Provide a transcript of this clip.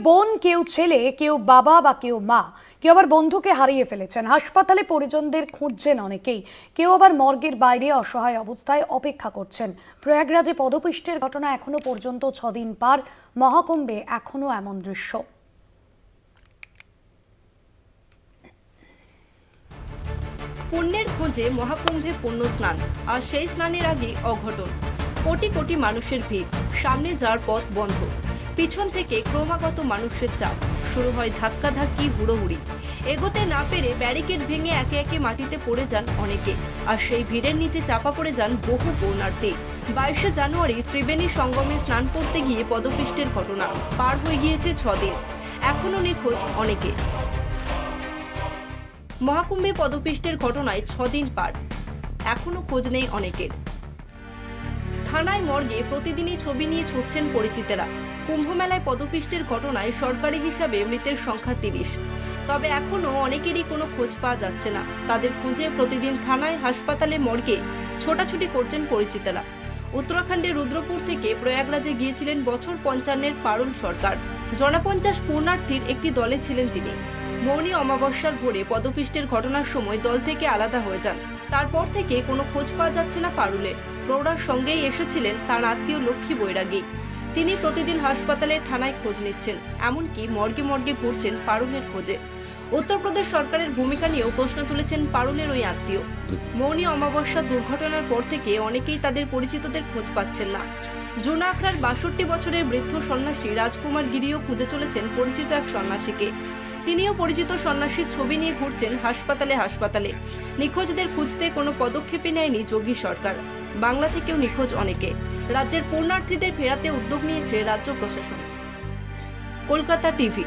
বোন, কেউ ছেলে, কেউ বাবা বা কেউ মা, কেউ আবার বন্ধুকে হারিয়ে ফেলেছেন। হাসপাতালে পরিজনদের খুঁজছেন অনেকেই, কেউ আবার মর্গের বাইরে অসহায় অবস্থায় অপেক্ষা করছেন। প্রয়াগরাজে পদপিষ্টের ঘটনা এখনো পর্যন্ত 6 দিন পার, মহাকুম্ভে এখনো এমন দৃশ্য। পুণ্যের খোঁজে মহাকুম্ভে পুণ্য স্নান, আর সেই স্নানের আগে অঘটন। কোটি কোটি মানুষের ভিড়, সামনে যাওয়ার পথ বন্ধ, পিছন থেকে ক্রমাগত মানুষের চাপ, শুরু হয় ধাক্কাধাক্কি, হুড়োহুড়ি। এগোতে না পেরে ব্যারিকেড ভেঙে একে একে মাটিতে পড়ে যান অনেকে, আর সেই ভিড়ের নিচে চাপা পড়ে যান বহু পুণ্যার্থী। 22শে জানুয়ারি ত্রিবেণী সঙ্গমে স্নান করতে গিয়ে পদপিষ্টের ঘটনা। পার হয়ে গিয়েছে 6 দিন, এখনো নিখোঁজ অনেকে। মহাকুম্ভে পদপিষ্টের ঘটনায় 6 দিন পার, এখনো খোঁজ নেই অনেকের। থানায় মর্গে প্রতিদিনই ছবি নিয়ে ছুটছেন পরিচিতেরা। কুম্ভমেলায় পদপিষ্টের ঘটনায় সরকারি হিসাবে মৃতের সংখ্যা 30, তবে এখনো অনেকেরই কোনো খোঁজ পাওয়া যাচ্ছে না। তাদের খুঁজে প্রতিদিন থানায়, হাসপাতালে, মর্গে ছোটাছুটি করছেন পরিচিতেরা। উত্তরাখণ্ডের রুদ্রপুর থেকে প্রয়াগরাজে গিয়েছিলেন বছর 55-এর পারুল সরকার। জনপঞ্চাশ পুণ্যার্থীর একটি দলে ছিলেন তিনি। মৌনী অমাবস্যার ভোরে পদপিষ্টের ঘটনার সময় দল থেকে আলাদা হয়ে যান। তারপর থেকে কোনো খোঁজ পাওয়া যাচ্ছে না পারুলের। প্রৌঢ়ার সঙ্গেই এসেছিলেন তার আত্মীয় লক্ষ্মী বৈরাগী। তিনি প্রতিদিন হাসপাতালে, থানায় খোঁজ নিচ্ছেন, এমনকি মর্গে মর্গে ঘুরছেন পারুলের খোঁজে। উত্তরপ্রদেশ সরকারের ভূমিকা নিয়েও প্রশ্ন তুলেছেন পারুলের ওই আত্মীয়। মৌনী অমাবস্যার দুর্ঘটনার পর থেকে অনেকেই তাদের পরিচিতদের খোঁজ পাচ্ছেন না। জুনা আখড়ার 62 বছরের বৃদ্ধ সন্ন্যাসী রাজকুমার গিরিও খুঁজে চলেছেন পরিচিত এক সন্ন্যাসীকে। তিনিও পরিচিত সন্ন্যাসীর ছবি নিয়ে ঘুরছেন হাসপাতালে হাসপাতালে। নিখোঁজদের খুঁজতে কোনো পদক্ষেপই নেয়নি যোগী সরকার। বাংলা থেকেও নিখোঁজ অনেকে। রাজ্যের পুণ্যার্থীদের ফেরাতে উদ্যোগ নিয়েছে রাজ্য প্রশাসন। কলকাতা টিভি।